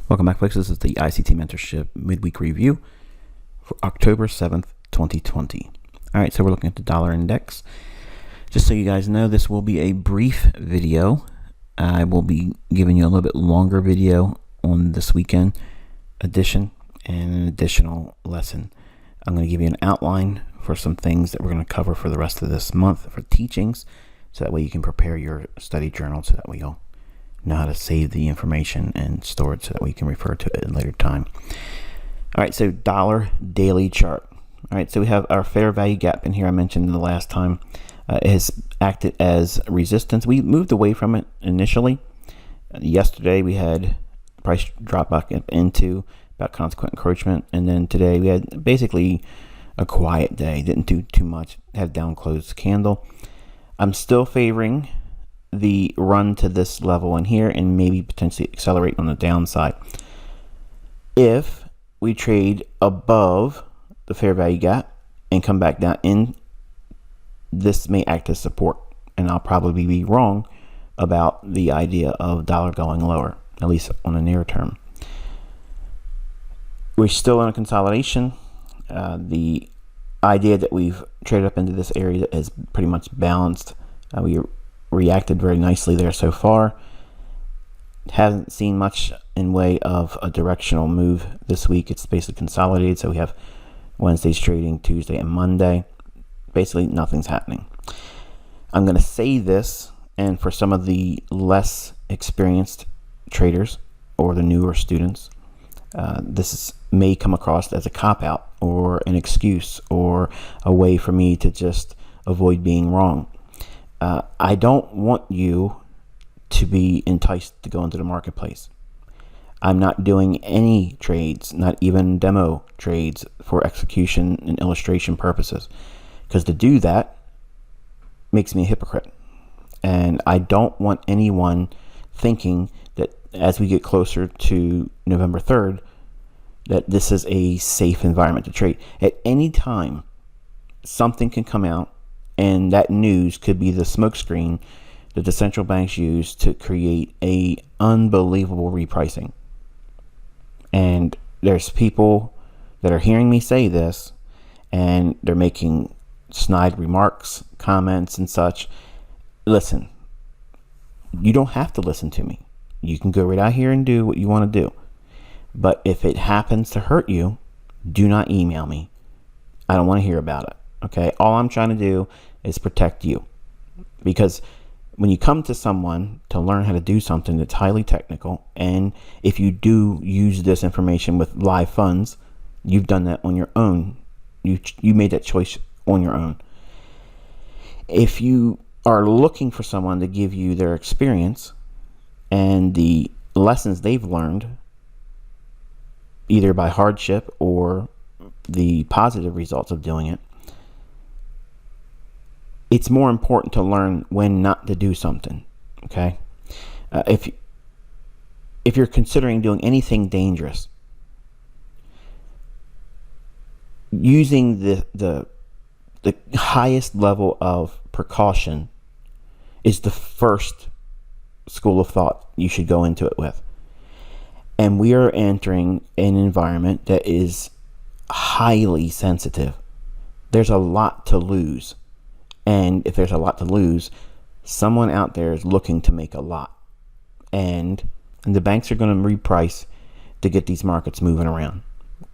Welcome back, folks. This is the ICT Mentorship Midweek Review for October 7th, 2020. All right, so we're looking at the dollar index. Just so you guys know, this will be a brief video. I will be giving you a little bit longer video on this weekend edition and an additional lesson. I'm going to give you an outline for some things that we're going to cover for the rest of this month for teachings, so that way you can prepare your study journal, so that way you'll know how to save the information and store it so that we can refer to it at a later time. All right, so dollar daily chart. All right, so we have our fair value gap in here. I mentioned the last time it has acted as resistance. We moved away from it initially. Yesterday we had price drop back up into about consequent encroachment, and then today we had basically a quiet day. Didn't do too much. Had a down closed candle. I'm still favoring the run to this level in here and maybe potentially accelerate on the downside. If we trade above the fair value gap and come back down in, this may act as support, and I'll probably be wrong about the idea of dollar going lower, at least on the near term. We're still in a consolidation. The idea that we've traded up into this area is pretty much balanced. We reacted very nicely there so far. Haven't seen much in way of a directional move this week. It's basically consolidated. So we have Wednesday's trading, Tuesday and Monday. Basically nothing's happening. I'm going to say this, and for some of the less experienced traders or the newer students, may come across as a cop-out or an excuse or a way for me to just avoid being wrong. I don't want you to be enticed to go into the marketplace. I'm not doing any trades, not even demo trades, for execution and illustration purposes, because to do that makes me a hypocrite. And I don't want anyone thinking that as we get closer to November 3rd, that this is a safe environment to trade. At any time, something can come out, and that news could be the smokescreen that the central banks use to create a unbelievable repricing. And there's people that are hearing me say this, and they're making snide remarks, comments, and such. Listen, you don't have to listen to me. You can go right out here and do what you want to do. But if it happens to hurt you, do not email me. I don't want to hear about it. Okay, all I'm trying to do is protect you, because when you come to someone to learn how to do something that's highly technical, and if you do use this information with live funds, you've done that on your own. You made that choice on your own. If you are looking for someone to give you their experience and the lessons they've learned, either by hardship or the positive results of doing it, it's more important to learn when not to do something. Okay, if you're considering doing anything dangerous, using the highest level of precaution is the first school of thought you should go into it with. And we are entering an environment that is highly sensitive. There's a lot to lose. And if there's a lot to lose, someone out there is looking to make a lot. And the banks are going to reprice to get these markets moving around.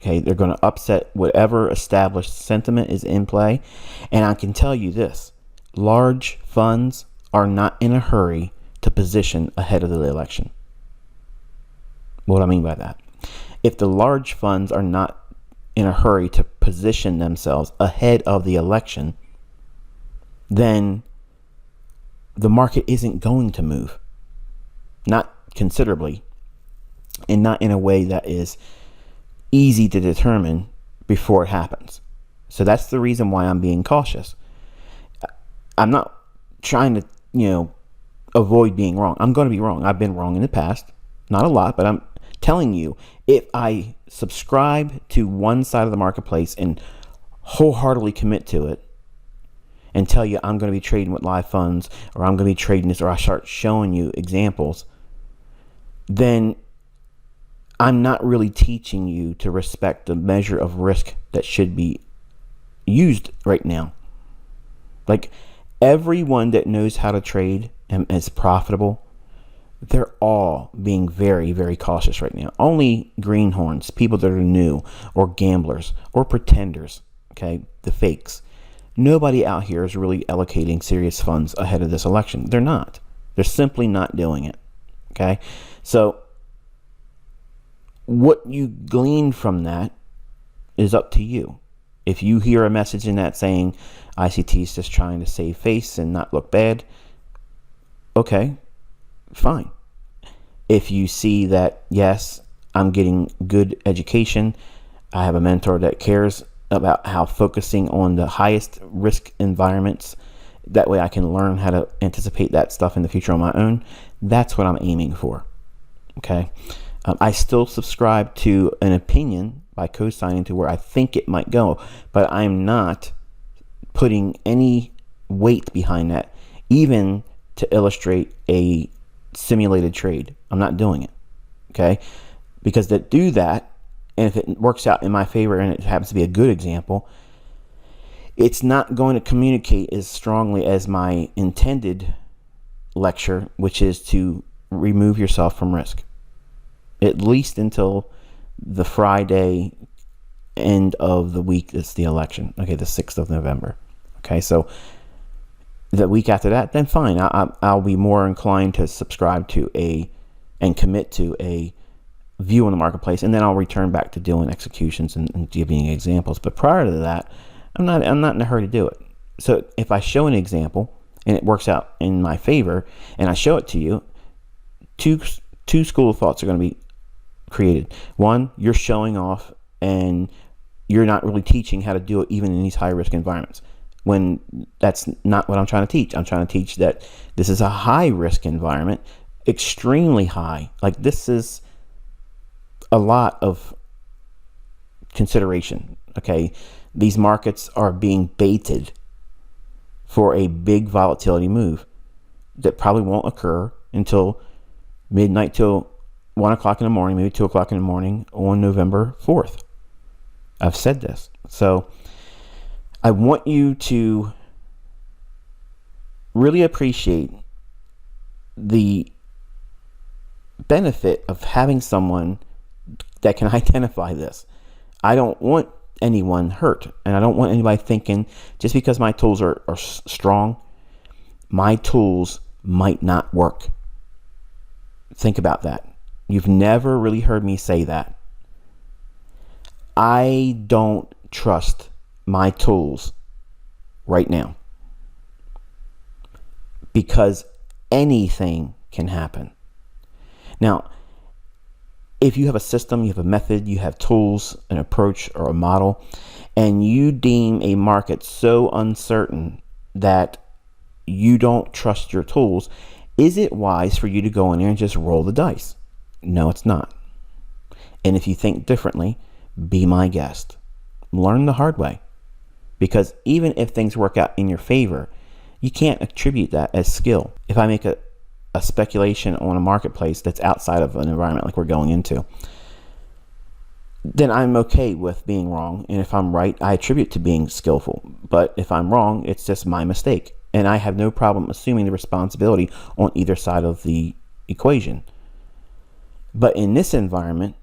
Okay, they're going to upset whatever established sentiment is in play. And I can tell you this, large funds are not in a hurry to position ahead of the election. What do I mean by that? If the large funds are not in a hurry to position themselves ahead of the election, then the market isn't going to move. Not considerably, and not in a way that is easy to determine before it happens. So that's the reason why I'm being cautious. I'm not trying to, avoid being wrong. I'm going to be wrong. I've been wrong in the past. Not a lot, but I'm telling you, if I subscribe to one side of the marketplace and wholeheartedly commit to it, and tell you I'm going to be trading with live funds, or I'm going to be trading this, or I start showing you examples, then I'm not really teaching you to respect the measure of risk that should be used right now. Like, everyone that knows how to trade and is profitable, they're all being very, very cautious right now. Only greenhorns, people that are new, or gamblers, or pretenders, okay, the fakes. Nobody out here is really allocating serious funds ahead of this election. They're not. They're simply not doing it, okay? So what you glean from that is up to you. If you hear a message in that saying ICT is just trying to save face and not look bad, okay, fine. If you see that, yes, I'm getting good education, I have a mentor that cares about how focusing on the highest risk environments, that way I can learn how to anticipate that stuff in the future on my own, that's what I'm aiming for, okay? I still subscribe to an opinion by co-signing to where I think it might go, but I'm not putting any weight behind that, even to illustrate a simulated trade. I'm not doing it, okay? Because to do that, and if it works out in my favor and it happens to be a good example, it's not going to communicate as strongly as my intended lecture, which is to remove yourself from risk, at least until the Friday end of the week that's the election, okay, the 6th of November. Okay, so the week after that, then fine, I'll be more inclined to subscribe to and commit to a view on the marketplace, and then I'll return back to doing executions and giving examples. But prior to that, I'm not in a hurry to do it. So if I show an example and it works out in my favor, and I show it to you, two school of thoughts are going to be created. One, you're showing off and you're not really teaching how to do it even in these high risk environments, when that's not what I'm trying to teach. I'm trying to teach that this is a high risk environment, extremely high. Like, this is a lot of consideration, okay? These markets are being baited for a big volatility move that probably won't occur until midnight, till 1 o'clock in the morning, maybe 2 o'clock in the morning on November 4th. I've said this. So I want you to really appreciate the benefit of having someone that can identify this. I don't want anyone hurt, and I don't want anybody thinking just because my tools are strong, my tools might not work. Think about that. You've never really heard me say that. I don't trust my tools right now, because anything can happen. Now, if you have a system, you have a method, you have tools, an approach, or a model, and you deem a market so uncertain that you don't trust your tools, is it wise for you to go in there and just roll the dice? No, it's not. And if you think differently, be my guest. Learn the hard way. Because even if things work out in your favor, you can't attribute that as skill. If I make a speculation on a marketplace that's outside of an environment like we're going into, then I'm okay with being wrong. And if I'm right, I attribute to being skillful. But if I'm wrong, it's just my mistake. And I have no problem assuming the responsibility on either side of the equation. But in this environment,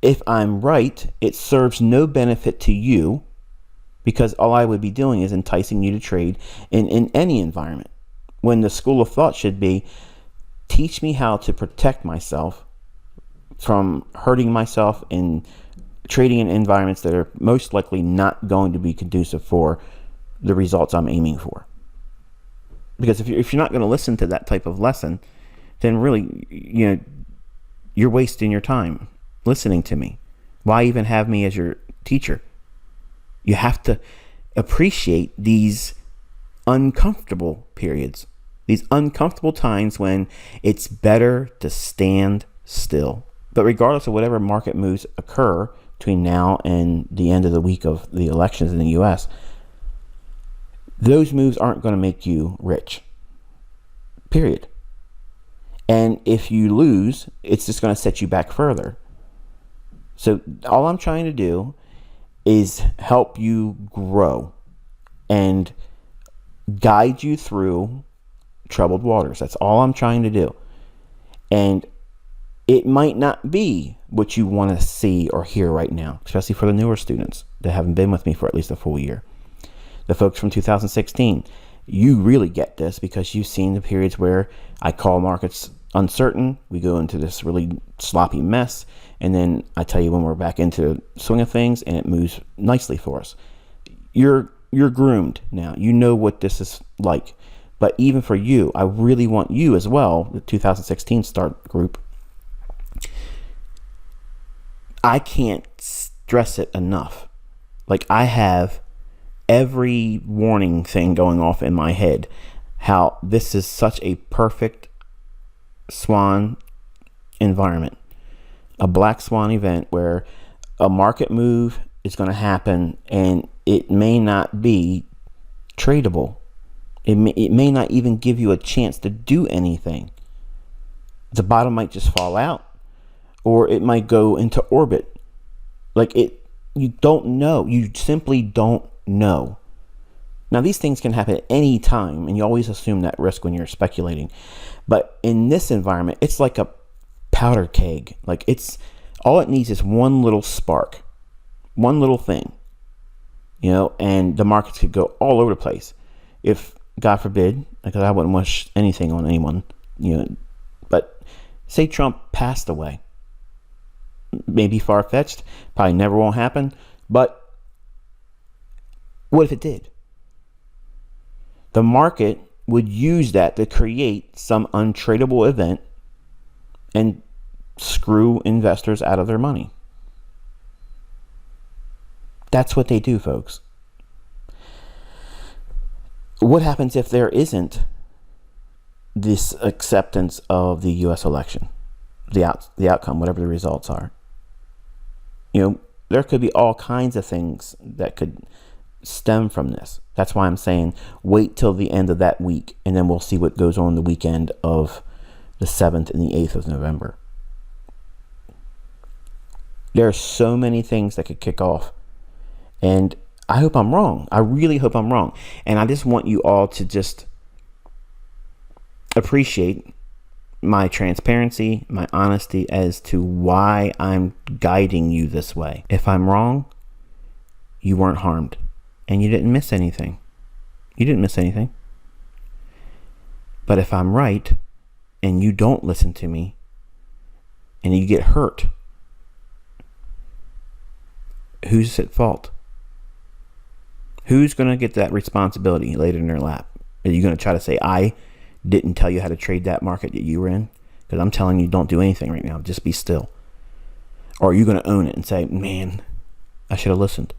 if I'm right, it serves no benefit to you, because all I would be doing is enticing you to trade in any environment. When the school of thought should be, teach me how to protect myself from hurting myself in trading in environments that are most likely not going to be conducive for the results I'm aiming for. Because if you're not going to listen to that type of lesson, then really, you're wasting your time listening to me. Why even have me as your teacher? You have to appreciate these uncomfortable periods, these uncomfortable times when it's better to stand still. But regardless of whatever market moves occur between now and the end of the week of the elections in the US, those moves aren't going to make you rich. Period. And if you lose, it's just going to set you back further. So all I'm trying to do is help you grow and guide you through troubled waters. That's all I'm trying to do. And it might not be what you want to see or hear right now, especially for the newer students that haven't been with me for at least a full year. The folks from 2016, you really get this because you've seen the periods where I call markets uncertain. We go into this really sloppy mess. And then I tell you when we're back into the swing of things and it moves nicely for us. You're groomed now. You know what this is like. But even for you, I really want you as well, the 2016 start group. I can't stress it enough. Like, I have every warning thing going off in my head, how this is such a perfect swan environment, a black swan event where a market move is going to happen and it may not be tradable. It may not even give you a chance to do anything. The bottom might just fall out, or it might go into orbit. You don't know. You simply don't know. Now, these things can happen at any time, and you always assume that risk when you're speculating. But in this environment, it's like a powder keg. Like, it's all it needs is one little spark, one little thing, and the markets could go all over the place. If, God forbid, because I wouldn't wish anything on anyone, but say Trump passed away. Maybe far-fetched, probably never won't happen, but what if it did? The market would use that to create some untradeable event and screw investors out of their money. That's what they do, folks. What happens if there isn't this acceptance of the U.S. election, the outcome, whatever the results are? There could be all kinds of things that could stem from this. That's why I'm saying wait till the end of that week, and then we'll see what goes on the weekend of the 7th and the 8th of November. There are so many things that could kick off, and I hope I'm wrong. I really hope I'm wrong. And I just want you all to just appreciate my transparency, my honesty as to why I'm guiding you this way. If I'm wrong, you weren't harmed and you didn't miss anything. You didn't miss anything. But if I'm right and you don't listen to me and you get hurt, who's at fault? Who's going to get that responsibility laid in their lap? Are you going to try to say, I didn't tell you how to trade that market that you were in? Because I'm telling you, don't do anything right now. Just be still. Or are you going to own it and say, man, I should have listened?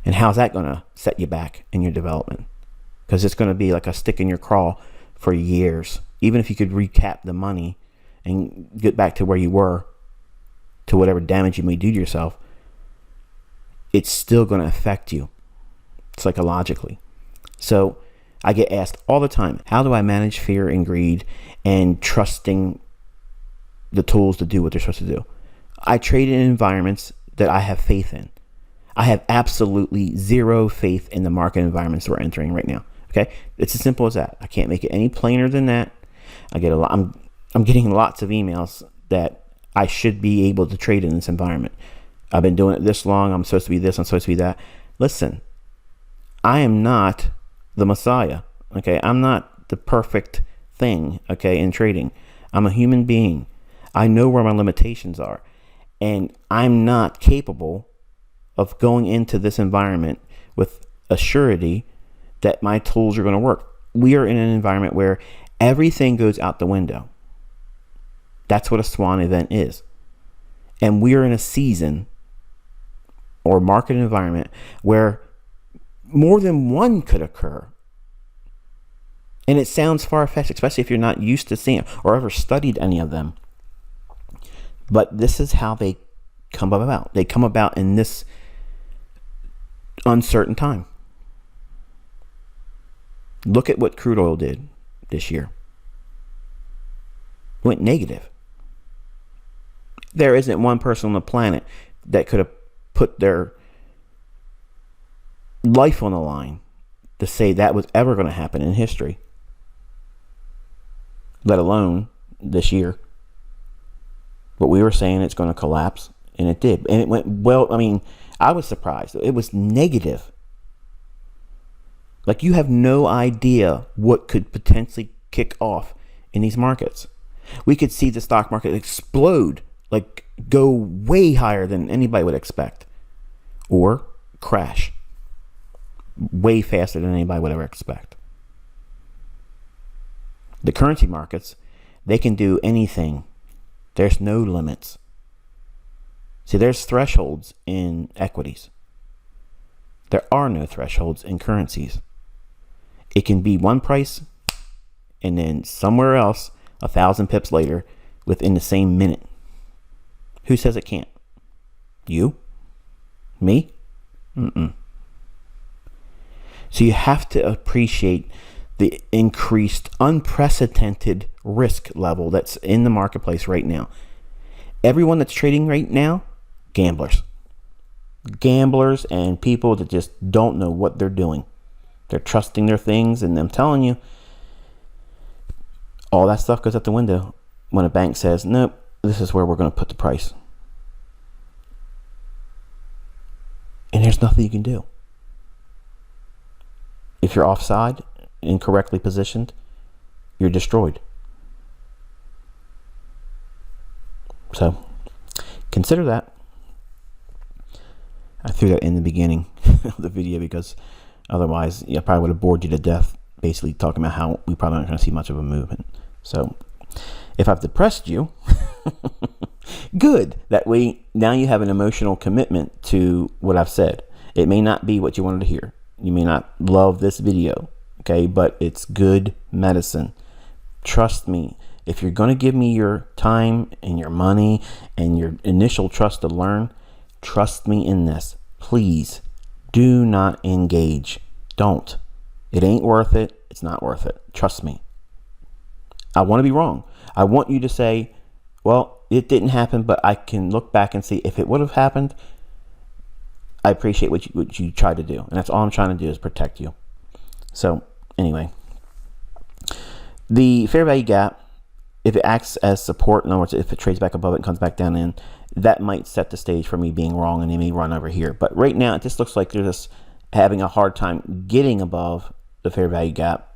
And how's that going to set you back in your development? Because it's going to be like a stick in your craw for years. Even if you could recap the money and get back to where you were, to whatever damage you may do to yourself, it's still going to affect you psychologically. So I get asked all the time, how do I manage fear and greed and trusting the tools to do what they're supposed to do? I trade in environments that I have faith in. I have absolutely zero faith in the market environments we're entering right now. Okay, it's as simple as that. I can't make it any plainer than that. I'm getting lots of emails that I should be able to trade in this environment. I've been doing it this long. I'm supposed to be this. I'm supposed to be that. Listen, I am not the Messiah. Okay, I'm not the perfect thing. Okay, in trading, I'm a human being. I know where my limitations are, and I'm not capable of going into this environment with a surety that my tools are going to work. We are in an environment where everything goes out the window. That's what a swan event is. And we are in a season or market environment where more than one could occur. And it sounds far-fetched, especially if you're not used to seeing or ever studied any of them. But this is how they come about. They come about in this uncertain time. Look at what crude oil did this year. It went negative. There isn't one person on the planet that could have put their life on the line to say that was ever going to happen in history, let alone this year. But we were saying it's going to collapse, and it did. And it went well. I mean, I was surprised. It was negative. Like, you have no idea what could potentially kick off in these markets. We could see the stock market explode, like go way higher than anybody would expect, or crash way faster than anybody would ever expect. The currency markets, they can do anything. There's no limits. See, there's thresholds in equities. There are no thresholds in currencies. It can be one price, and then somewhere else, 1,000 pips later, within the same minute. Who says it can't? You? Me? Mm-mm. So you have to appreciate the increased, unprecedented risk level that's in the marketplace right now. Everyone that's trading right now, gamblers. Gamblers and people that just don't know what they're doing. They're trusting their things, and I'm telling you, all that stuff goes out the window when a bank says, nope, this is where we're going to put the price. And there's nothing you can do. If you're offside, incorrectly positioned, you're destroyed. So consider that. I threw that in the beginning of the video because otherwise I probably would have bored you to death, basically talking about how we probably aren't going to see much of a movement. So if I've depressed you, good. That way now you have an emotional commitment to what I've said. It may not be what you wanted to hear. You may not love this video, okay, but it's good medicine. Trust me. If you're going to give me your time and your money and your initial trust to learn, trust me in this. Please do not engage. Don't. It ain't worth it. It's not worth it. Trust me. I want to be wrong. I want you to say, well, it didn't happen, but I can look back and see if it would have happened. I appreciate what you tried to do. And that's all I'm trying to do is protect you. So anyway, the fair value gap, if it acts as support, in other words, if it trades back above it and comes back down in, that might set the stage for me being wrong and they may run over here. But right now, it just looks like they're just having a hard time getting above the fair value gap.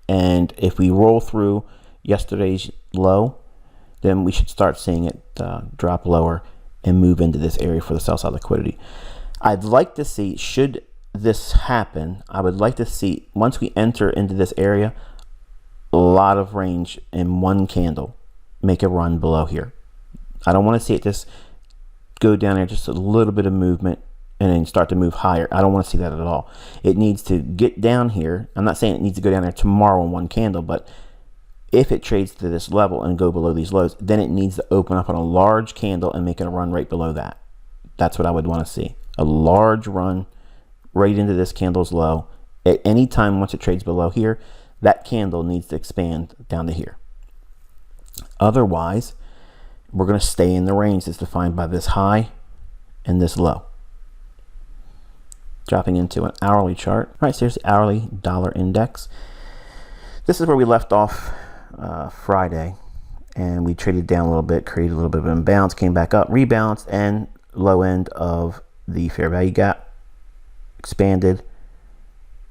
And if we roll through yesterday's low, then we should start seeing it drop lower and move into this area for the sell side liquidity. I'd like to see, should this happen, I would like to see, once we enter into this area, a lot of range in one candle, make a run below here. I don't want to see it just go down there, just a little bit of movement and then start to move higher. I don't want to see that at all. It needs to get down here. I'm not saying it needs to go down there tomorrow in one candle, but if it trades to this level and go below these lows, then it needs to open up on a large candle and make a run right below that. That's what I would want to see. A large run right into this candle's low. At any time once it trades below here, that candle needs to expand down to here. Otherwise, we're going to stay in the range that's defined by this high and this low. Dropping into an hourly chart. All right, so here's the hourly dollar index. This is where we left off Friday, and we traded down a little bit, created a little bit of an imbalance, came back up, rebalanced, and low end of the fair value gap expanded.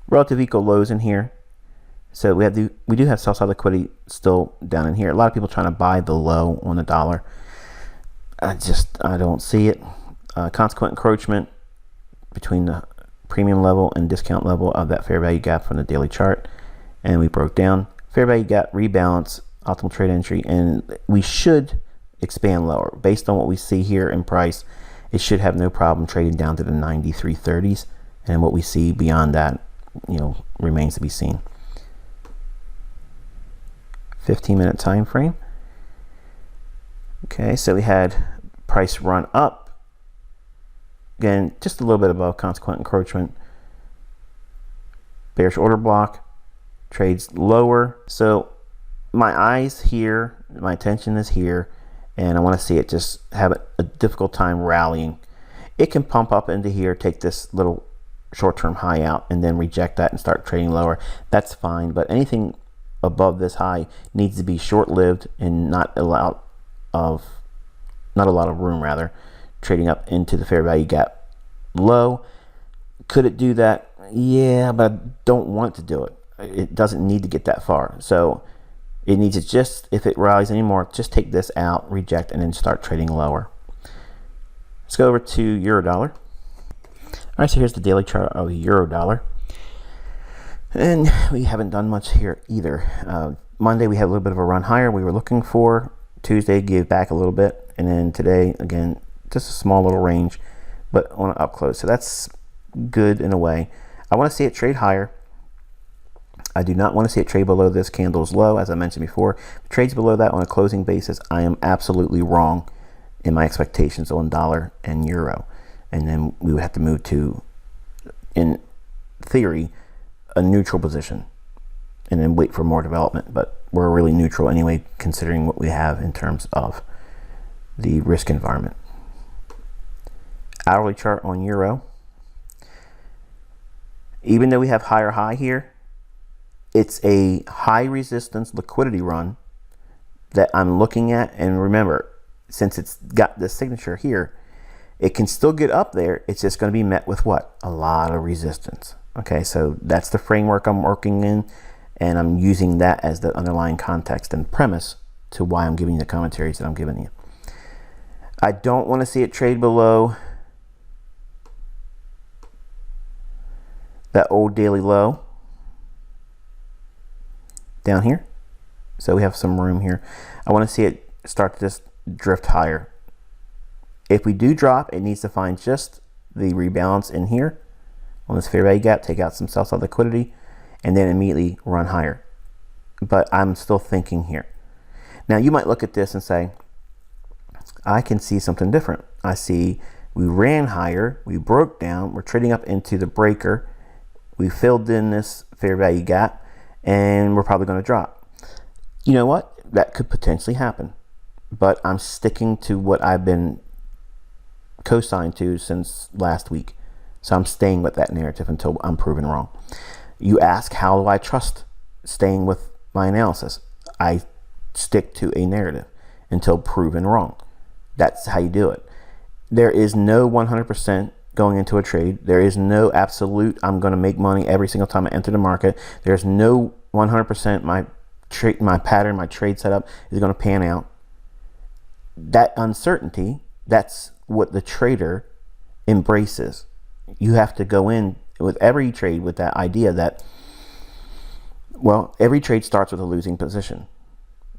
Relative equal lows in here. So we do have sell side liquidity still down in here. A lot of people trying to buy the low on the dollar. I don't see it. Consequent encroachment between the premium level and discount level of that fair value gap from the daily chart, and we broke down fair value gap, rebalance, optimal trade entry, and we should expand lower based on what we see here in price. It should have no problem trading down to the 93.30s, and what we see beyond that, remains to be seen. 15-minute time frame. Okay, so we had price run up. Again, just a little bit above consequent encroachment. Bearish order block. Trades lower. So my eyes here, my attention is here, and I want to see it just have a difficult time rallying. it can pump up into here, take this little short-term high out, and then reject that and start trading lower. That's fine, but anything above this high needs to be short-lived and not a lot of room, rather, trading up into the fair value gap low. Could it do that? Yeah, but I don't want to do it. It doesn't need to get that far. So it needs to just, if it rallies anymore, just take this out, reject, and then start trading lower. Let's go over to euro dollar. All right, so here's the daily chart of euro dollar. And we haven't done much here either. Monday, we had a little bit of a run higher we were looking for. Tuesday, gave back a little bit. And then today, again, just a small little range, but on an up close. So that's good in a way. I want to see it trade higher. I do not want to see it trade below this candle's low. As I mentioned before, if it trades below that on a closing basis, I am absolutely wrong in my expectations on dollar and euro. And then we would have to move to, in theory, a neutral position and then wait for more development. But we're really neutral anyway, considering what we have in terms of the risk environment. Hourly chart on euro. Even though we have higher high here, it's a high resistance liquidity run that I'm looking at. And remember, since it's got this signature here, it can still get up there. It's just going to be met with what? A lot of resistance. Okay, so that's the framework I'm working in, and I'm using that as the underlying context and premise to why I'm giving you the commentaries that I'm giving you. I don't want to see it trade below that old daily low down here. So we have some room here. I want to see it start to just drift higher. If we do drop, it needs to find just the rebalance in here on this fair value gap, take out some sell side liquidity, and then immediately run higher. But I'm still thinking here. Now you might look at this and say, I can see something different. I see we ran higher, we broke down, we're trading up into the breaker, we filled in this fair value gap, and we're probably going to drop. You know what? That could potentially happen. But I'm sticking to what I've been co-signed to since last week. So I'm staying with that narrative until I'm proven wrong. You ask, how do I trust staying with my analysis? I stick to a narrative until proven wrong. That's how you do it. There is no 100% going into a trade. There is no absolute, I'm going to make money every single time I enter the market. There's no 100% my pattern, my trade setup is going to pan out. That uncertainty, that's what the trader embraces. You have to go in with every trade with that idea that, well, every trade starts with a losing position.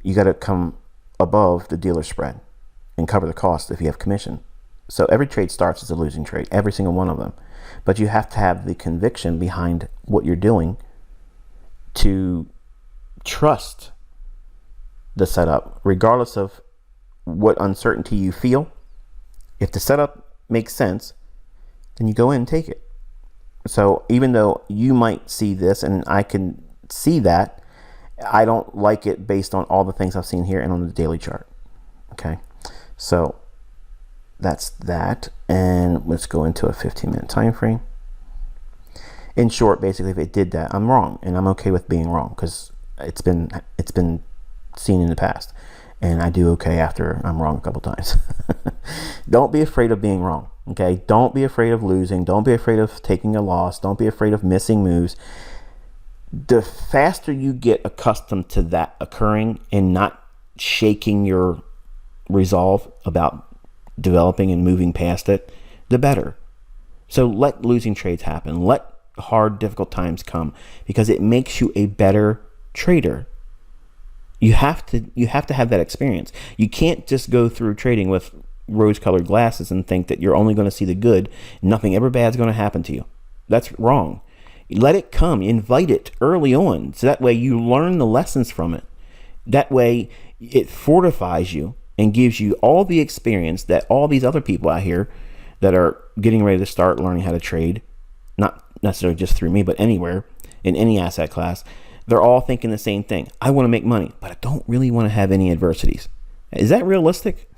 You got to come above the dealer spread and cover the cost if you have commission. So every trade starts as a losing trade, every single one of them. But you have to have the conviction behind what you're doing to trust the setup, regardless of what uncertainty you feel. If the setup makes sense, then you go in and take it. So even though you might see this, and I can see that, I don't like it based on all the things I've seen here and on the daily chart. Okay, so that's that. And let's go into a 15-minute time frame. In short, basically, if it did that, I'm wrong, and I'm okay with being wrong because it's been seen in the past, and I do okay after I'm wrong a couple times. Don't be afraid of being wrong. Okay, don't be afraid of losing. Don't be afraid of taking a loss. Don't be afraid of missing moves. The faster you get accustomed to that occurring and not shaking your resolve about developing and moving past it, the better. So let losing trades happen. Let hard, difficult times come, because it makes you a better trader. You have to have that experience. You can't just go through trading with rose-colored glasses and think that you're only going to see the good. Nothing ever bad is going to happen to you. That's wrong. Let it come. Invite it early on, so that way you learn the lessons from it. That way it fortifies you and gives you all the experience that all these other people out here that are getting ready to start learning how to trade, not necessarily just through me, but anywhere in any asset class, they're all thinking the same thing. I want to make money, but I don't really want to have any adversities. Is that realistic?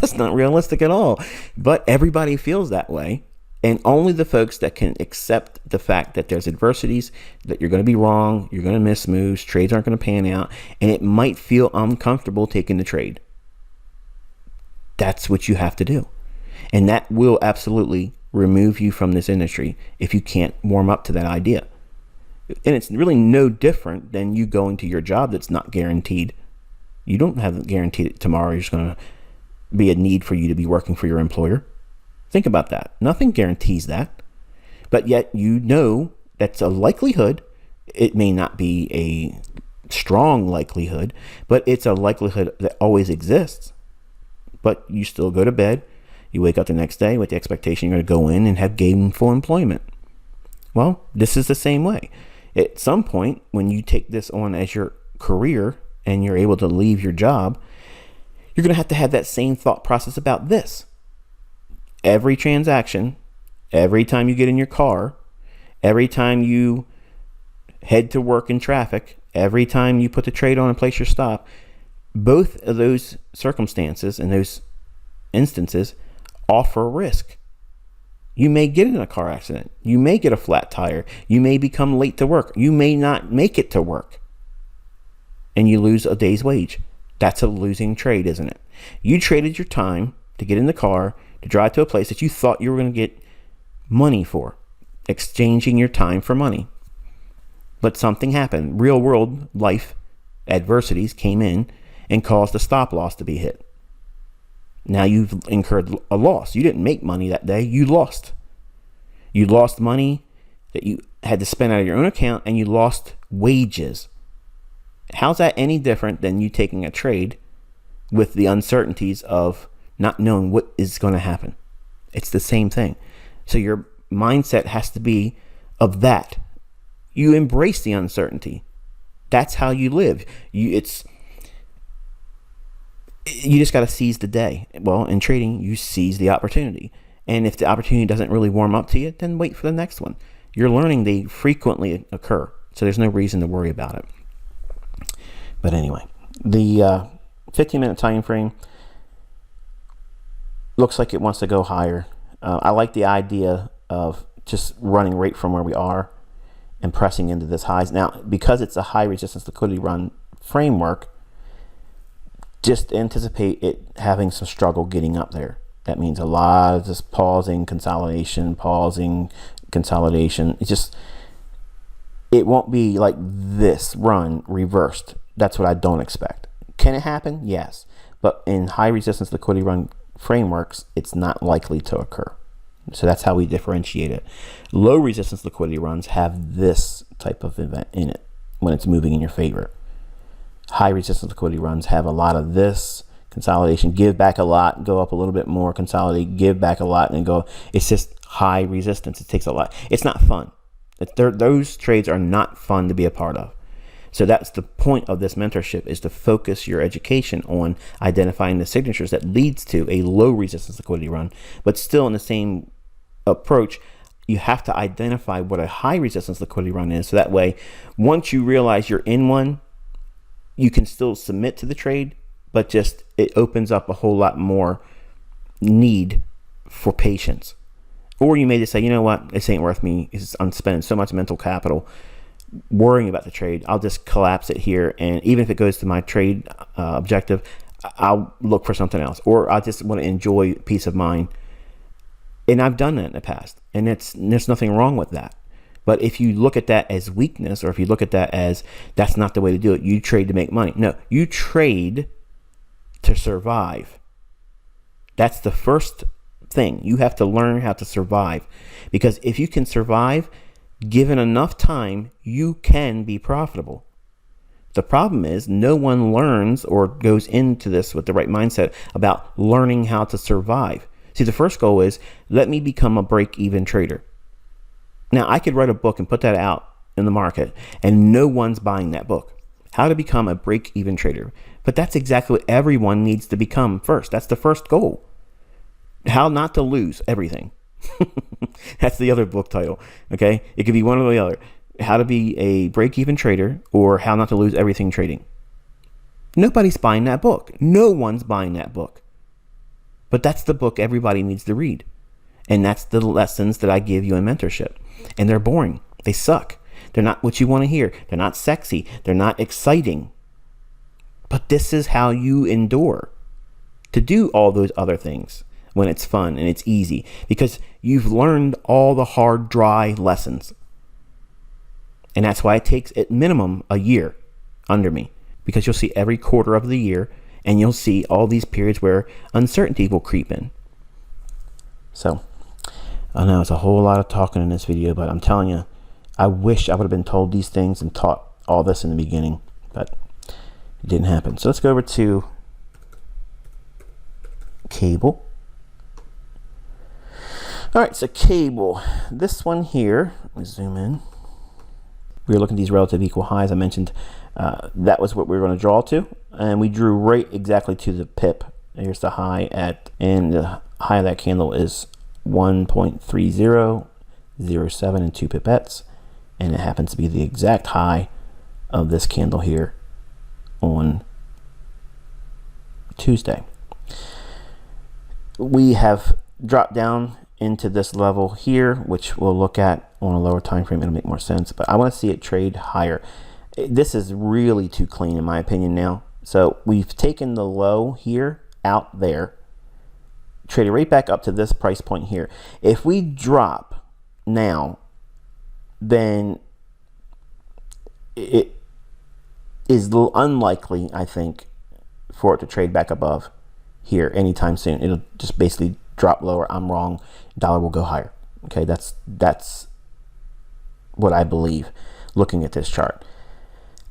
That's That's not realistic at all. But everybody feels that way. And only the folks that can accept the fact that there's adversities, that you're going to be wrong, you're going to miss moves, trades aren't going to pan out, and it might feel uncomfortable taking the trade. That's what you have to do. And that will absolutely remove you from this industry if you can't warm up to that idea. And it's really no different than you going to your job that's not guaranteed. You don't have it guaranteed tomorrow there's going to be a need for you to be working for your employer. Think about that. Nothing guarantees that. But yet you know that's a likelihood. It may not be a strong likelihood, but it's a likelihood that always exists. But you still go to bed. You wake up the next day with the expectation you're going to go in and have gainful employment. Well, this is the same way. At some point, when you take this on as your career and you're able to leave your job, you're going to have that same thought process about this. Every transaction, every time you get in your car, every time you head to work in traffic, every time you put the trade on and place your stop, both of those circumstances and those instances offer risk. You may get in a car accident. You may get a flat tire. You may become late to work. You may not make it to work. And you lose a day's wage. That's a losing trade, isn't it? You traded your time to get in the car, to drive to a place that you thought you were going to get money for, exchanging your time for money. But something happened. Real world life adversities came in and caused a stop loss to be hit. Now you've incurred a loss. You didn't make money that day. You lost. You lost money that you had to spend out of your own account, and you lost wages. How's that any different than you taking a trade with the uncertainties of not knowing what is going to happen? It's the same thing. So your mindset has to be of that. You embrace the uncertainty. That's how you live. You just got to seize the day. Well, in trading, you seize the opportunity. And if the opportunity doesn't really warm up to you, then wait for the next one. You're learning they frequently occur, so there's no reason to worry about it. But anyway, the 15-minute time frame looks like it wants to go higher. I like the idea of just running right from where we are and pressing into this highs. Now, because it's a high resistance liquidity run framework, just anticipate it having some struggle getting up there. That means a lot of just pausing, consolidation. It won't be like this run reversed. That's what I don't expect. Can it happen? Yes. But in high resistance liquidity run frameworks, it's not likely to occur. So that's how we differentiate it. Low resistance liquidity runs have this type of event in it when it's moving in your favor. High resistance liquidity runs have a lot of this consolidation, give back a lot, go up a little bit more, consolidate, give back a lot, and go. It's just high resistance. It takes a lot. It's not fun. Those trades are not fun to be a part of. So that's the point of this mentorship, is to focus your education on identifying the signatures that leads to a low resistance liquidity run. But still in the same approach, you have to identify what a high resistance liquidity run is. So that way, once you realize you're in one, you can still submit to the trade, but just it opens up a whole lot more need for patience. Or you may just say, you know what, this ain't worth me. I'm spending so much mental capital worrying about the trade. I'll just collapse it here, and even if it goes to my trade objective, I'll look for something else, or I just want to enjoy peace of mind. And I've done that in the past, and there's nothing wrong with that. But if you look at that as weakness, or if you look at that as that's not the way to do it, you trade to make money. No, you trade to survive. That's the first thing. You have to learn how to survive, because if you can survive, given enough time, you can be profitable. The problem is no one learns or goes into this with the right mindset about learning how to survive. See, the first goal is, let me become a break-even trader. Now, I could write a book and put that out in the market, and no one's buying that book. How to become a break-even trader. But that's exactly what everyone needs to become first. That's the first goal. How not to lose everything. That's the other book title. Okay, it could be one or the other. How to be a break-even trader, or how not to lose everything trading. Nobody's buying that book. No one's buying that book. But that's the book everybody needs to read. And that's the lessons that I give you in mentorship. And they're boring. They suck. They're not what you want to hear. They're not sexy. They're not exciting. But this is how you endure to do all those other things when it's fun and it's easy, because you've learned all the hard, dry lessons. And that's why it takes at minimum a year under me, because you'll see every quarter of the year and you'll see all these periods where uncertainty will creep in. So I know it's a whole lot of talking in this video, but I'm telling you, I wish I would have been told these things and taught all this in the beginning, but it didn't happen. So let's go over to cable. All right, so cable, this one here, let me zoom in. We were looking at these relative equal highs. I mentioned that was what we were going to draw to, and we drew right exactly to the pip. Here's the high and the high of that candle is 1.3007 and 2 pipettes, and it happens to be the exact high of this candle here on Tuesday. We have dropped down into this level here, which we'll look at on a lower time frame. It'll make more sense, but I want to see it trade higher. This is really too clean in my opinion now. So we've taken the low here out there, traded right back up to this price point here. If we drop now, then it is unlikely, I think, for it to trade back above here anytime soon. It'll just basically drop lower. I'm wrong. Dollar will go higher. Okay, that's what I believe looking at this chart.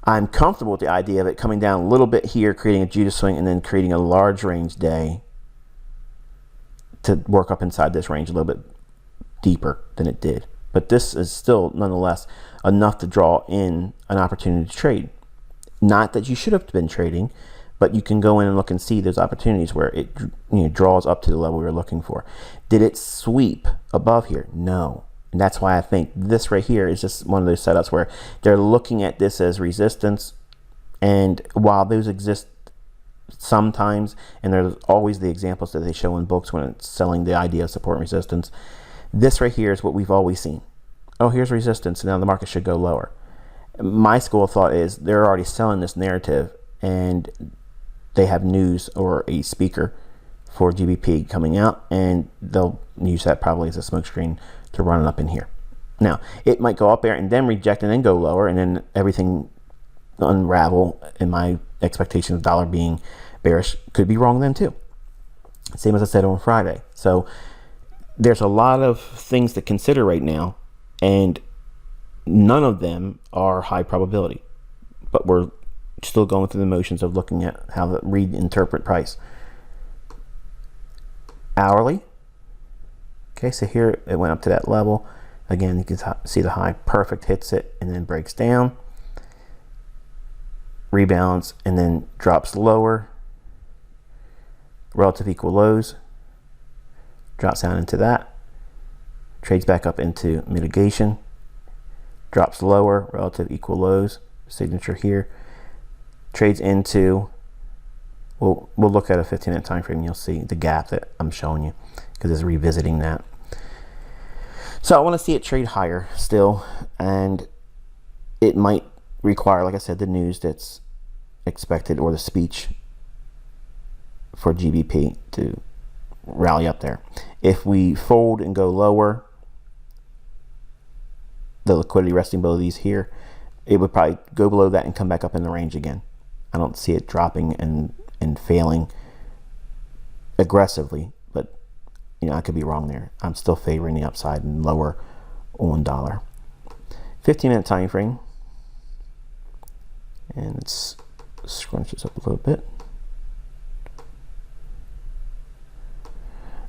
I'm comfortable with the idea of it coming down a little bit here, creating a Judas swing, and then creating a large range day to work up inside this range a little bit deeper than it did. But this is still nonetheless enough to draw in an opportunity to trade. Not that you should have been trading, but you can go in and look and see those opportunities where it draws up to the level we were looking for. Did it sweep above here? No. And that's why I think this right here is just one of those setups where they're looking at this as resistance. And while those exist sometimes, and there's always the examples that they show in books when it's selling the idea of support and resistance, this right here is what we've always seen. Oh, here's resistance, and now the market should go lower. My school of thought is they're already selling this narrative, and they have news or a speaker for GBP coming out, and they'll use that probably as a smokescreen to run it up in here. Now, it might go up there and then reject and then go lower, and then everything unravel. In my expectation of dollar being bearish could be wrong then too. Same as I said on Friday. So there's a lot of things to consider right now, and none of them are high probability, but we're still going through the motions of looking at how to reinterpret price. Hourly. Okay, so here it went up to that level. Again, you can see the high, perfect, hits it and then breaks down, rebounds, and then drops lower. Relative equal lows, drops down into that, trades back up into mitigation, drops lower, relative equal lows, signature here, trades into, we'll look at a 15-minute time frame, you'll see the gap that I'm showing you because it's revisiting that. So I want to see it trade higher still, and it might require, like I said, the news that's expected or the speech for GBP to rally up there. If we fold and go lower, the liquidity resting below these here, it would probably go below that and come back up in the range again. I don't see it dropping and failing aggressively, but I could be wrong there. I'm still favoring the upside and lower on dollar. 15-minute time frame, and let's scrunch this up a little bit.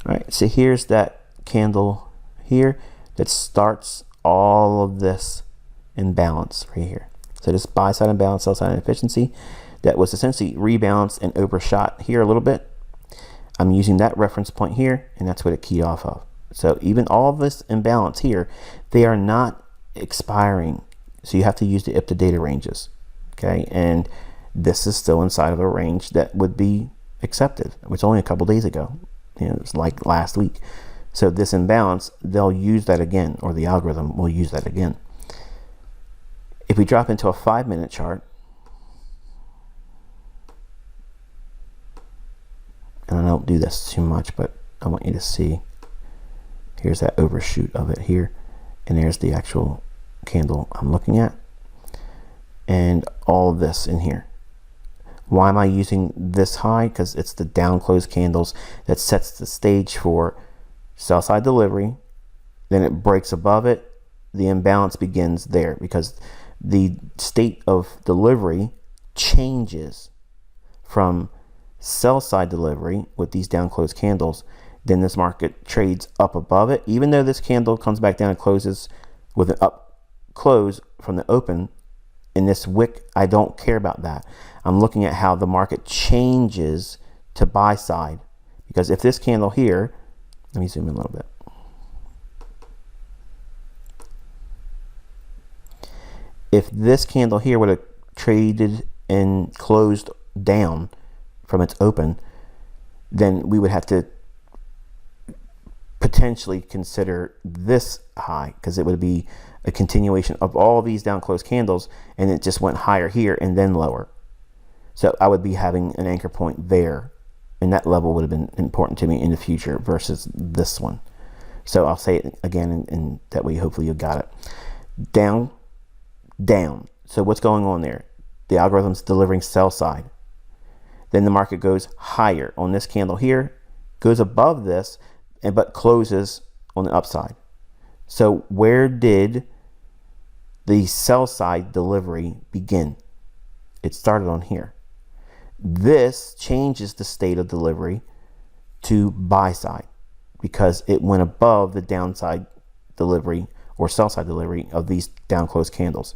All right, so here's that candle here that starts all of this imbalance right here. So this buy side imbalance, sell side inefficiency that was essentially rebalanced and overshot here a little bit. I'm using that reference point here, and that's what it keyed off of. So even all of this imbalance here, they are not expiring. So you have to use the IPTA data ranges, okay? And this is still inside of a range that would be accepted. It was only a couple days ago. It's like last week. So this imbalance, they'll use that again, or the algorithm will use that again. If we drop into a 5-minute chart, and I don't do this too much, but I want you to see, here's that overshoot of it here, and there's the actual candle I'm looking at, and all of this in here. Why am I using this high? Because it's the down close candles that sets the stage for sell side delivery. Then it breaks above it. The imbalance begins there because the state of delivery changes from sell side delivery with these down close candles. Then this market trades up above it. Even though this candle comes back down and closes with an up close from the open in this wick, I don't care about that. I'm looking at how the market changes to buy side, because if this candle here, let me zoom in a little bit. If this candle here would have traded and closed down from its open, then we would have to potentially consider this high, because it would be a continuation of all these down close candles, and it just went higher here and then lower. So I would be having an anchor point there, and that level would have been important to me in the future versus this one. So I'll say it again, and that way hopefully you got it. Down, down. So what's going on there? The algorithm's delivering sell side. Then the market goes higher on this candle here, goes above this, but closes on the upside. So where did the sell side delivery begin? It started on here. This changes the state of delivery to buy side because it went above the downside delivery or sell side delivery of these down close candles.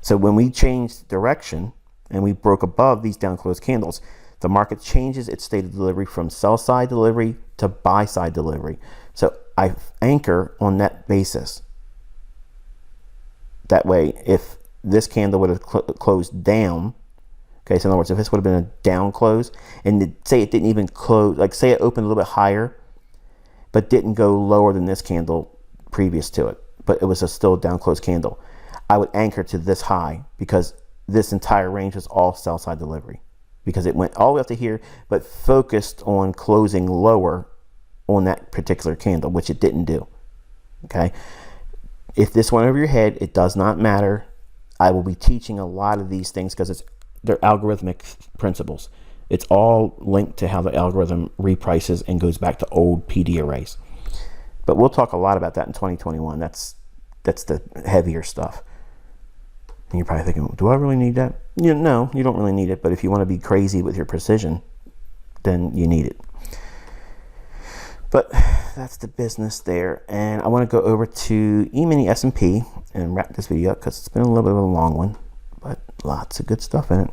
So when we changed direction and we broke above these down close candles, the market changes its state of delivery from sell side delivery to buy side delivery. So I anchor on that basis. That way, if this candle would have closed down, okay, so in other words, if this would have been a down close, and say it didn't even close, like say it opened a little bit higher, but didn't go lower than this candle previous to it, but it was a still down close candle, I would anchor to this high because this entire range was all sell side delivery, because it went all the way up to here, but focused on closing lower on that particular candle, which it didn't do. Okay. If this went over your head, it does not matter. I will be teaching a lot of these things because they're algorithmic principles. It's all linked to how the algorithm reprices and goes back to old PD arrays. But we'll talk a lot about that in 2021. That's the heavier stuff. And you're probably thinking, do I really need that? No, you don't really need it. But if you want to be crazy with your precision, then you need it. But that's the business there. And I want to go over to E-mini S&P and wrap this video up because it's been a little bit of a long one, but lots of good stuff in it.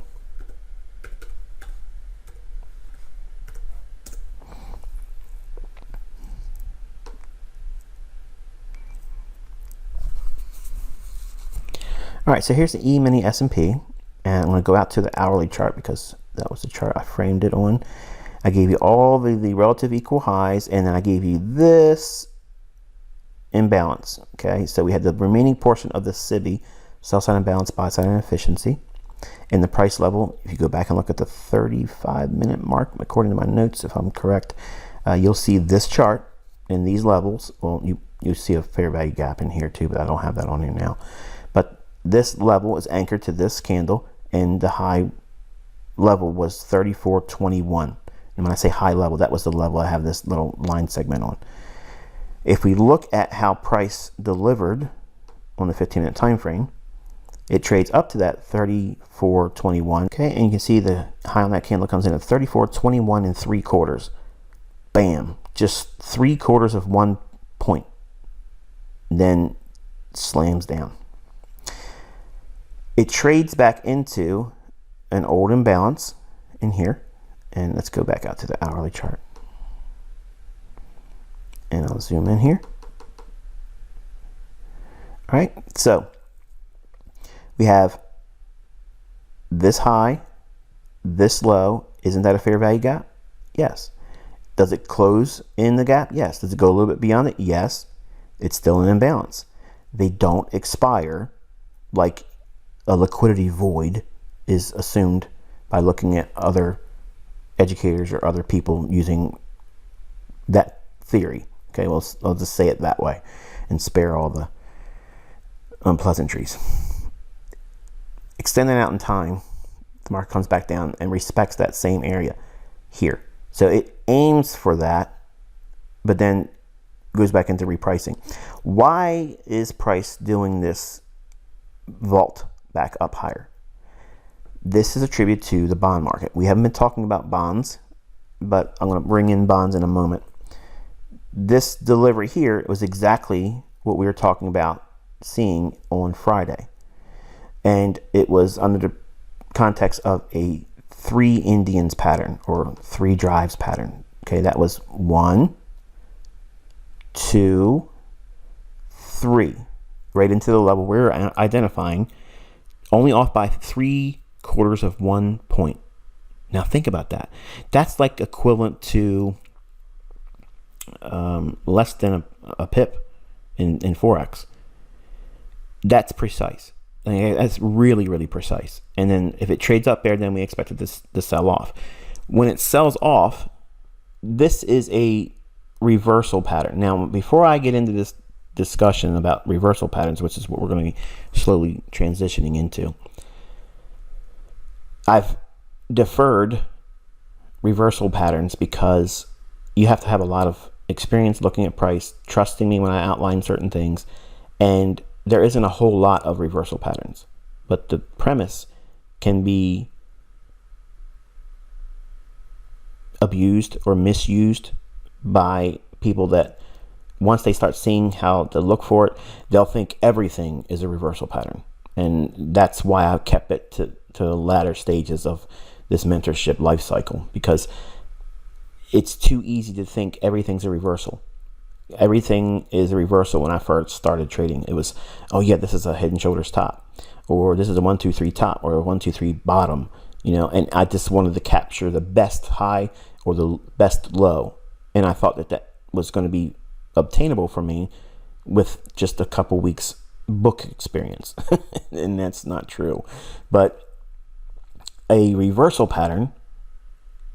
All right, so here's the E-mini S&P, and I'm going to go out to the hourly chart because that was the chart I framed it on. I gave you all the relative equal highs, and then I gave you this imbalance. Okay, so we had the remaining portion of the SIBI, sell side imbalance, buy side inefficiency, and the price level. If you go back and look at the 35-minute mark, according to my notes, if I'm correct, you'll see this chart in these levels. Well, you see a fair value gap in here too, but I don't have that on here now. But this level is anchored to this candle, and the high level was 34.21. And when I say high level, that was the level I have this little line segment on. If we look at how price delivered on the 15-minute time frame, it trades up to that 34.21. Okay, and you can see the high on that candle comes in at 34.21 and 3/4. Bam, just 3/4 of 1 point. Then slams down. It trades back into an old imbalance in here. And let's go back out to the hourly chart. And I'll zoom in here. All right, so we have this high, this low. Isn't that a fair value gap? Yes. Does it close in the gap? Yes. Does it go a little bit beyond it? Yes. It's still an imbalance. They don't expire like a liquidity void is assumed by looking at other educators or other people using that theory. Okay, well, I'll just say it that way and spare all the unpleasantries. Extending out in time, the market comes back down and respects that same area here. So it aims for that, but then goes back into repricing. Why is price doing this vault back up higher? This is attributed to the bond market. We haven't been talking about bonds, but I'm going to bring in bonds in a moment. This delivery here was exactly what we were talking about seeing on Friday. And it was under the context of a 3 Indians pattern or 3 drives pattern. Okay, that was 1, 2, 3, right into the level we're identifying, only off by 3/4 of 1 point. Now think about that. That's like equivalent to less than a pip in Forex. That's precise. I mean, that's really, really precise. And then if it trades up there, then we expect it to sell off. When it sells off, this is a reversal pattern. Now, before I get into this discussion about reversal patterns, which is what we're going to be slowly transitioning into, I've deferred reversal patterns because you have to have a lot of experience looking at price, trusting me when I outline certain things, and there isn't a whole lot of reversal patterns. But the premise can be abused or misused by people that once they start seeing how to look for it, they'll think everything is a reversal pattern. And that's why I've kept it to the latter stages of this mentorship life cycle, because it's too easy to think everything's a reversal. Everything is a reversal. When I first started trading, it was, oh yeah, this is a head and shoulders top, or this is a 1, 2, 3 top, or a 1, 2, 3 bottom, and I just wanted to capture the best high or the best low. And I thought that was going to be obtainable for me with just a couple weeks book experience. And that's not true. But a reversal pattern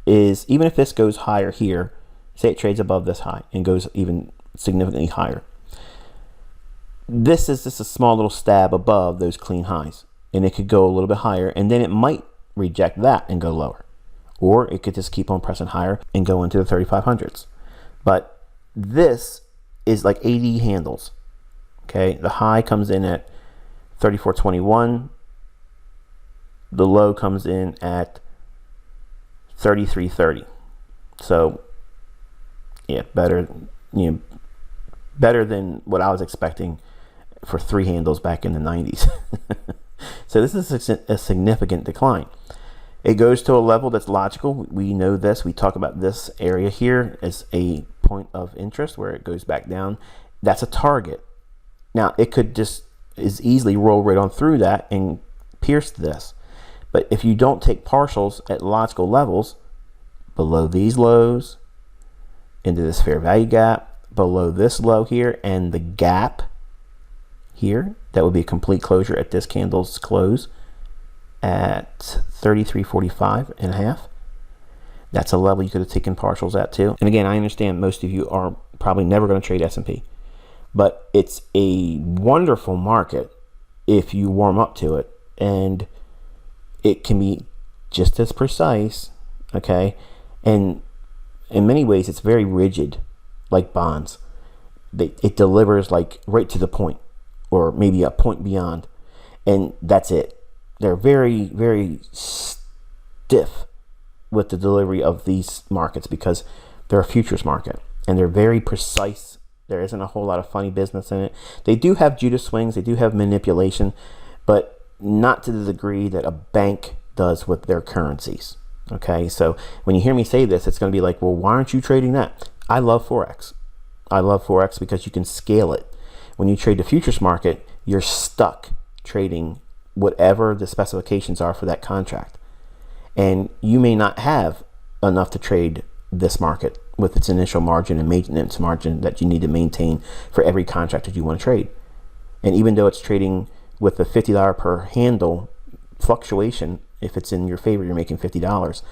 is, even if this goes higher here, say it trades above this high and goes even significantly higher, this is just a small little stab above those clean highs, and it could go a little bit higher, and then it might reject that and go lower, or it could just keep on pressing higher and go into the 3500s. But this is like 80 handles. Okay, the high comes in at 34.21, the low comes in at 33.30. So yeah, better than what I was expecting for 3 handles back in the 90s. So this is a significant decline. It goes to a level that's logical. We know this. We talk about this area here as a point of interest where it goes back down. That's a target. Now, it could just as easily roll right on through that and pierce this. But if you don't take partials at logical levels, below these lows, into this fair value gap, below this low here, and the gap here, that would be a complete closure at this candle's close at 33.45 and a half. That's a level you could have taken partials at too. And again, I understand most of you are probably never going to trade S&P, but it's a wonderful market if you warm up to it, and it can be just as precise, okay? And in many ways, it's very rigid, like bonds. It delivers like right to the point, or maybe a point beyond, and that's it. They're very, very stiff with the delivery of these markets because they're a futures market, and they're very precise. There isn't a whole lot of funny business in it. They do have Judas swings, they do have manipulation, but not to the degree that a bank does with their currencies. Okay, so when you hear me say this, it's going to be like, well, why aren't you trading that? I love Forex. I love Forex because you can scale it. When you trade the futures market, you're stuck trading whatever the specifications are for that contract. And you may not have enough to trade this market with its initial margin and maintenance margin that you need to maintain for every contract that you want to trade. And even though it's trading with a $50 per handle fluctuation, if it's in your favor, you're making $50.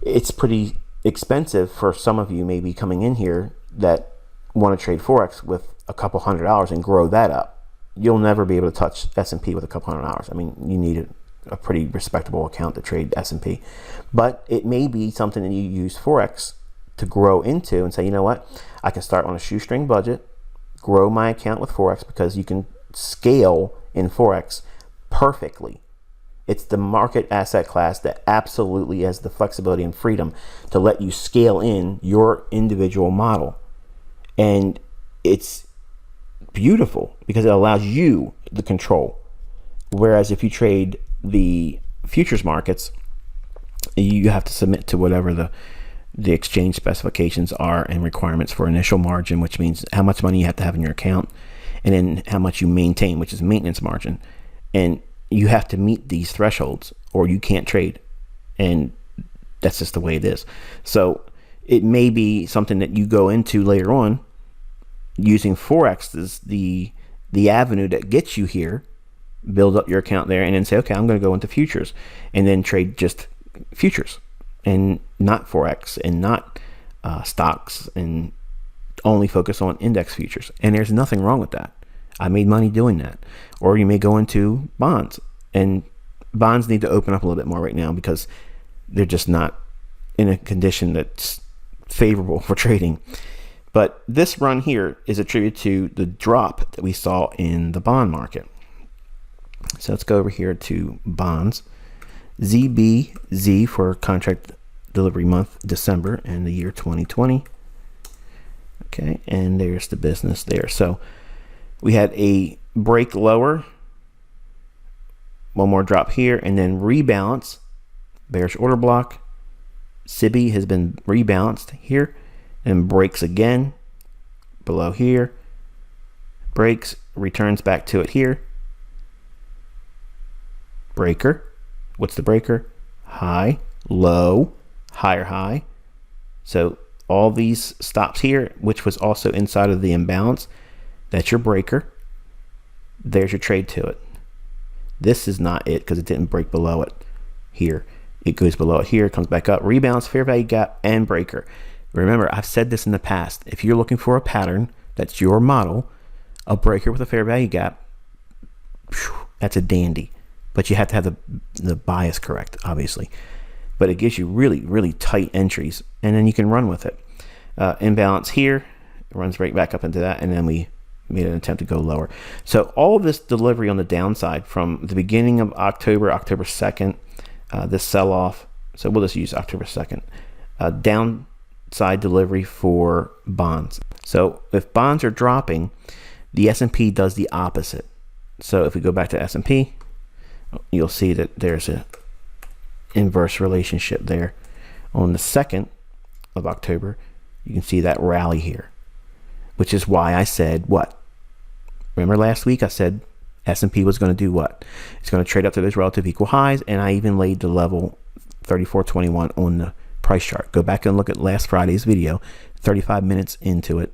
It's pretty expensive for some of you maybe coming in here that want to trade Forex with a couple $100 and grow that up. You'll never be able to touch S&P with a couple $100. I mean, you need a pretty respectable account to trade S&P. But it may be something that you use Forex to grow into and say, you know what, I can start on a shoestring budget, grow my account with Forex, because you can scale in Forex perfectly. It's the market asset class that absolutely has the flexibility and freedom to let you scale in your individual model. And it's beautiful because it allows you the control. Whereas if you trade the futures markets, you have to submit to whatever the exchange specifications are and requirements for initial margin, which means how much money you have to have in your account, and then how much you maintain, which is maintenance margin. And you have to meet these thresholds or you can't trade. And that's just the way it is. So it may be something that you go into later on using Forex as the avenue that gets you here, build up your account there, and then say, okay, I'm going to go into futures and then trade just futures and not Forex and not stocks, and only focus on index futures. And there's nothing wrong with that. I made money doing that. Or you may go into bonds, and bonds need to open up a little bit more right now because they're just not in a condition that's favorable for trading. But this run here is attributed to the drop that we saw in the bond market. So let's go over here to bonds. ZBZ for contract delivery month, December, and the year 2020. Okay, and there's the business there. So we had a break lower, one more drop here, and then rebalance, bearish order block. SIBI has been rebalanced here and breaks again below here, breaks, returns back to it here. Breaker. What's the breaker? High, low, higher high. So all these stops here, which was also inside of the imbalance, that's your breaker. There's your trade to it. This is not it because it didn't break below it here. It goes below it here, comes back up, rebalance, fair value gap, and breaker. Remember, I've said this in the past. If you're looking for a pattern that's your model, a breaker with a fair value gap, that's a dandy. But you have to have the bias correct, obviously. But it gives you really, really tight entries, and then you can run with it. Imbalance here, it runs right back up into that, and then we made an attempt to go lower. So all of this delivery on the downside from the beginning of October 2nd, this sell-off, so we'll just use October 2nd, downside delivery for bonds. So if bonds are dropping, the S&P does the opposite. So if we go back to S&P, you'll see that there's a inverse relationship there. On the 2nd of October, you can see that rally here, which is why I said what? Remember last week I said S&P was going to do what? It's going to trade up to those relative equal highs, and I even laid the level 34.21 on the price chart. Go back and look at last Friday's video, 35 minutes into it,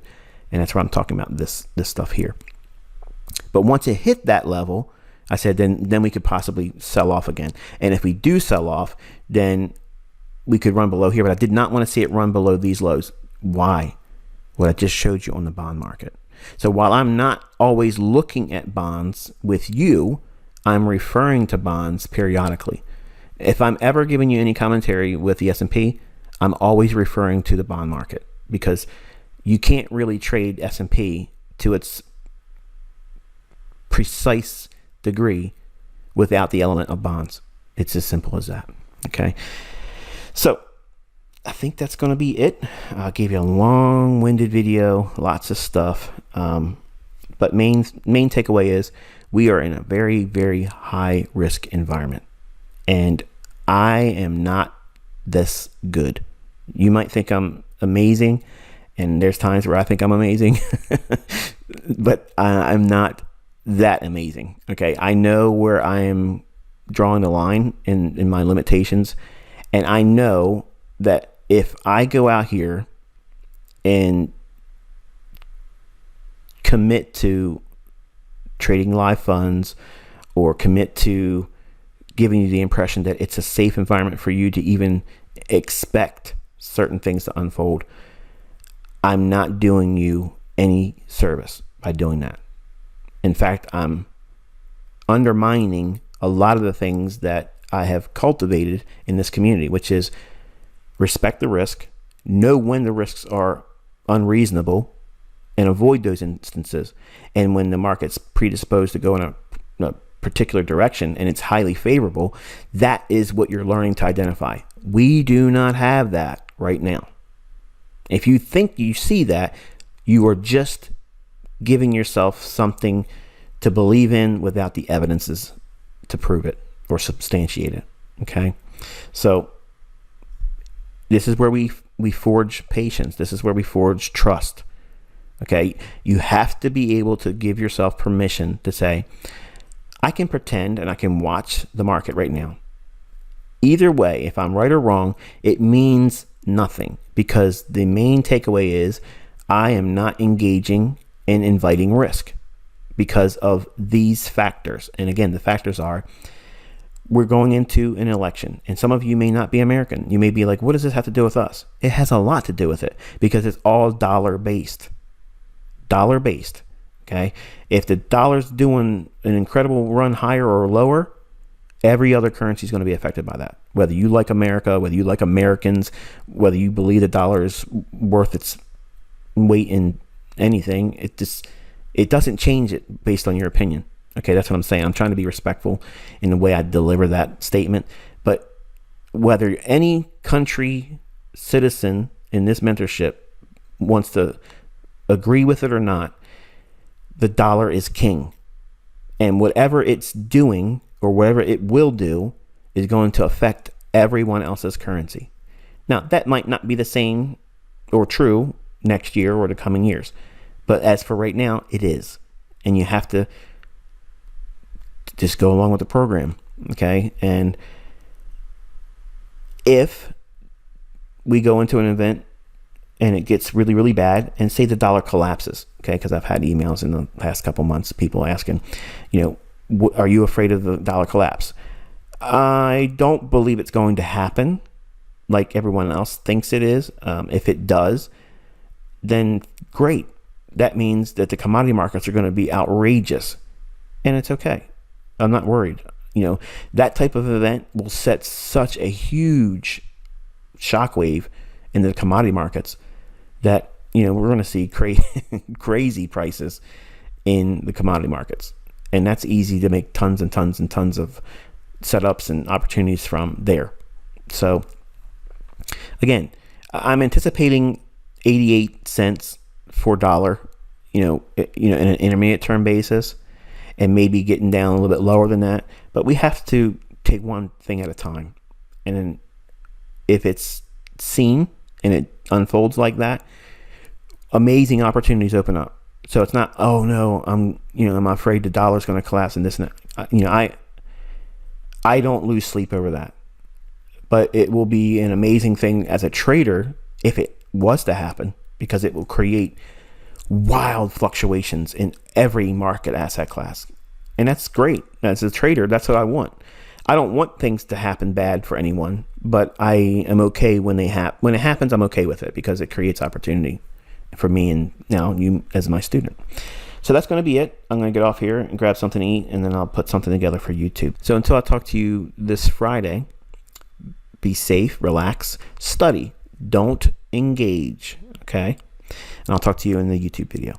and that's where I'm talking about this stuff here. But once it hit that level, I said then we could possibly sell off again. And if we do sell off, then we could run below here, but I did not want to see it run below these lows. Why? What I just showed you on the bond market. So while I'm not always looking at bonds with you, I'm referring to bonds periodically. If I'm ever giving you any commentary with the S&P, I'm always referring to the bond market, because you can't really trade S&P to its precise degree without the element of bonds. It's as simple as that. Okay. So I think that's going to be it. I gave you a long-winded video, lots of stuff. But main takeaway is we are in a very, very high risk environment, and I am not this good. You might think I'm amazing, and there's times where I think I'm amazing, but I'm not that amazing. Okay. I know where I am drawing the line in my limitations, and I know that if I go out here and commit to trading live funds or commit to giving you the impression that it's a safe environment for you to even expect certain things to unfold, I'm not doing you any service by doing that. In fact, I'm undermining a lot of the things that I have cultivated in this community, which is respect the risk, know when the risks are unreasonable, and avoid those instances. And when the market's predisposed to go in a particular direction and it's highly favorable, that is what you're learning to identify. We do not have that right now. If you think you see that, you are just giving yourself something to believe in without the evidences to prove it or substantiate it. Okay, so this is where we forge patience. This is where we forge trust. Okay, you have to be able to give yourself permission to say, I can pretend and I can watch the market right now. Either way, if I'm right or wrong, it means nothing, because the main takeaway is I am not engaging in inviting risk because of these factors. And again, the factors are, we're going into an election, and some of you may not be American. You may be like, what does this have to do with us? It has a lot to do with it, because it's all dollar based. Okay, if the dollar's doing an incredible run higher or lower, every other currency is going to be affected by that. Whether you like America, whether you like Americans, whether you believe the dollar is worth its weight in anything, it doesn't change it based on your opinion. Okay, that's what I'm saying. I'm trying to be respectful in the way I deliver that statement. But whether any country citizen in this mentorship wants to agree with it or not, the dollar is king. And whatever it's doing or whatever it will do is going to affect everyone else's currency. Now, that might not be the same or true next year or the coming years. But as for right now, it is. And you have to just go along with the program. Okay. And if we go into an event and it gets really, really bad, and say the dollar collapses, okay, because I've had emails in the past couple months, people asking, are you afraid of the dollar collapse? I don't believe it's going to happen like everyone else thinks it is. If it does, then great. That means that the commodity markets are going to be outrageous, and it's okay. I'm not worried. That type of event will set such a huge shockwave in the commodity markets that, we're going to see crazy prices in the commodity markets. And that's easy to make tons and tons and tons of setups and opportunities from there. So again, I'm anticipating 88 cents for dollar, in an intermediate term basis, and maybe getting down a little bit lower than that. But we have to take one thing at a time. And then if it's seen and it unfolds like that, amazing opportunities open up. So it's not, oh no, I'm afraid the dollar's going to collapse and this and that. I don't lose sleep over that. But it will be an amazing thing as a trader if it was to happen, because it will create wild fluctuations in every market asset class. And that's great. As a trader, that's what I want. I don't want things to happen bad for anyone, but I am okay when it happens. I'm okay with it because it creates opportunity for me and now you as my student. So that's going to be it. I'm going to get off here and grab something to eat, and then I'll put something together for YouTube. So until I talk to you this Friday, be safe, relax, study, don't engage. Okay. And I'll talk to you in the YouTube video.